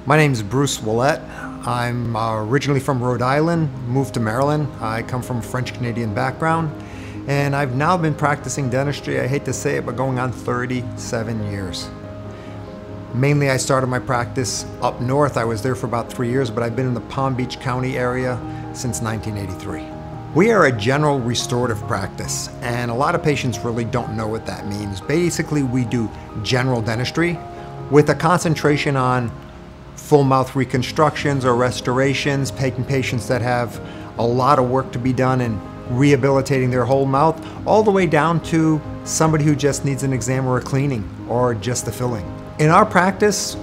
My name is Bruce Ouellette. I'm originally from Rhode Island, moved to Maryland. I come from a French-Canadian background, and I've now been practicing dentistry, I hate to say it, but going on 37 years. Mainly I started my practice up north. I was there for about 3 years, but I've been in the Palm Beach County area since 1983. We are a general restorative practice, and a lot of patients really don't know what that means. Basically, we do general dentistry with a concentration on full mouth reconstructions or restorations, taking patients that have a lot of work to be done and rehabilitating their whole mouth, all the way down to somebody who just needs an exam or a cleaning or just the filling. In our practice,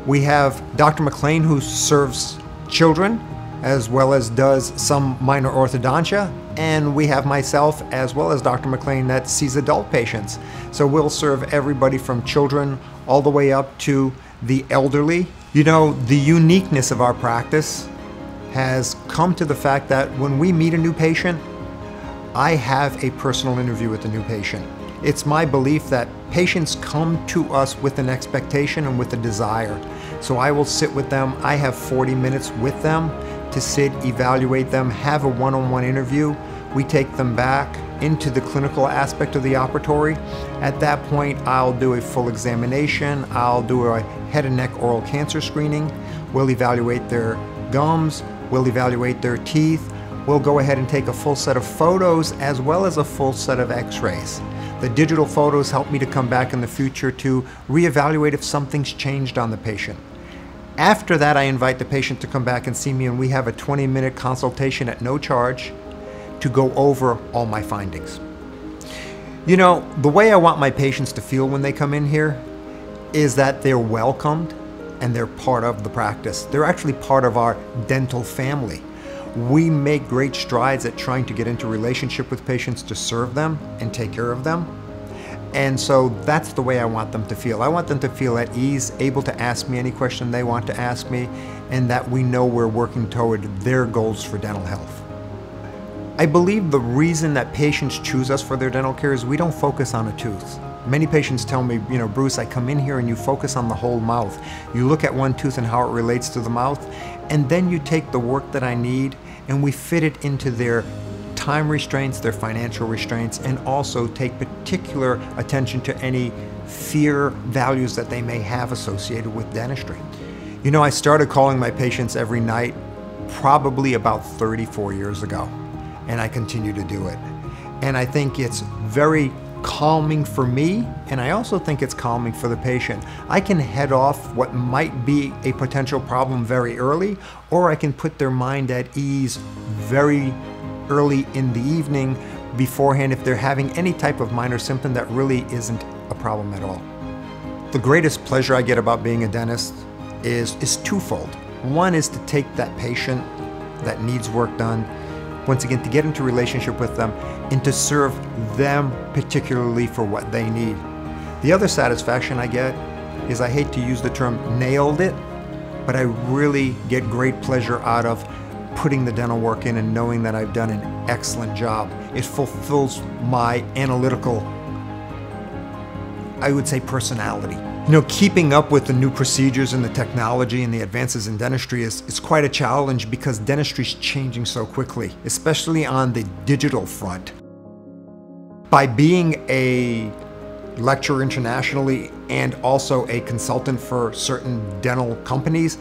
we have Dr. McLean, who serves children as well as does some minor orthodontia, and we have myself as well as Dr. McLean that sees adult patients. So we'll serve everybody from children all the way up to the elderly. You know, the uniqueness of our practice has come to the fact that when we meet a new patient, I have a personal interview with the new patient. It's my belief that patients come to us with an expectation and with a desire. So I will sit with them. I have 40 minutes with them to sit, evaluate them, have a one-on-one interview. We take them back into the clinical aspect of the operatory. At that point, I'll do a full examination. I'll do a head and neck oral cancer screening. We'll evaluate their gums. We'll evaluate their teeth. We'll go ahead and take a full set of photos as well as a full set of x-rays. The digital photos help me to come back in the future to reevaluate if something's changed on the patient. After that, I invite the patient to come back and see me, and we have a 20-minute consultation at no charge to go over all my findings. You know, the way I want my patients to feel when they come in here is that they're welcomed and they're part of the practice. They're actually part of our dental family. We make great strides at trying to get into relationship with patients to serve them and take care of them. And so that's the way I want them to feel. I want them to feel at ease, able to ask me any question they want to ask me, and that we know we're working toward their goals for dental health. I believe the reason that patients choose us for their dental care is we don't focus on a tooth. Many patients tell me, you know, Bruce, I come in here and you focus on the whole mouth. You look at one tooth and how it relates to the mouth, and then you take the work that I need and we fit it into their time restraints, their financial restraints, and also take particular attention to any fear values that they may have associated with dentistry. You know, I started calling my patients every night probably about 34 years ago, and I continue to do it. And I think it's very calming for me, and I also think it's calming for the patient. I can head off what might be a potential problem very early, or I can put their mind at ease very early in the evening beforehand if they're having any type of minor symptom that really isn't a problem at all. The greatest pleasure I get about being a dentist is twofold. One is to take that patient that needs work done, once again, to get into relationship with them and to serve them particularly for what they need. The other satisfaction I get is, I hate to use the term nailed it, but I really get great pleasure out of putting the dental work in and knowing that I've done an excellent job. It fulfills my analytical, I would say, personality. You know, keeping up with the new procedures and the technology and the advances in dentistry is quite a challenge because dentistry is changing so quickly, especially on the digital front. By being a lecturer internationally and also a consultant for certain dental companies,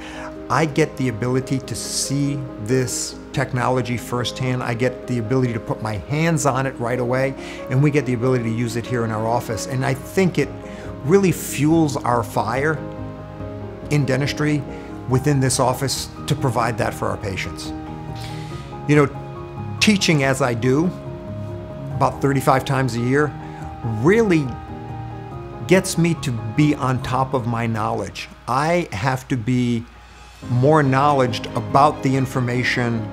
I get the ability to see this technology firsthand. I get the ability to put my hands on it right away, and we get the ability to use it here in our office. And I think it really fuels our fire in dentistry within this office to provide that for our patients. You know, teaching as I do, about 35 times a year, really gets me to be on top of my knowledge. I have to be more knowledgeable about the information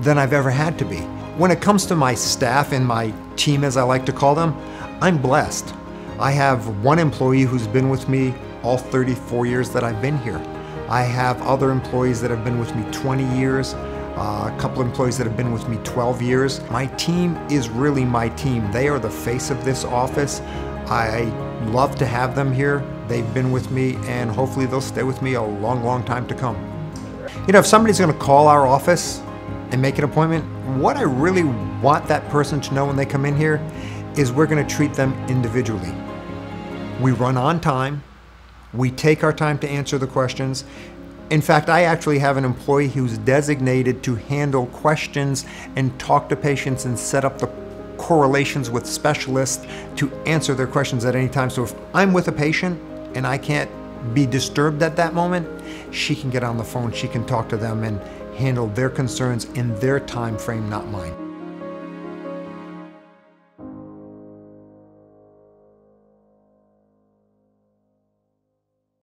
than I've ever had to be. When it comes to my staff and my team, as I like to call them, I'm blessed. I have one employee who's been with me all 34 years that I've been here. I have other employees that have been with me 20 years, a couple of employees that have been with me 12 years. My team is really my team. They are the face of this office. I love to have them here. They've been with me, and hopefully they'll stay with me a long, long time to come. You know, if somebody's going to call our office and make an appointment, what I really want that person to know when they come in here is we're going to treat them individually. We run on time. We take our time to answer the questions. In fact, I actually have an employee who's designated to handle questions and talk to patients and set up the correlations with specialists to answer their questions at any time. So if I'm with a patient and I can't be disturbed at that moment, she can get on the phone, she can talk to them and handle their concerns in their time frame, not mine.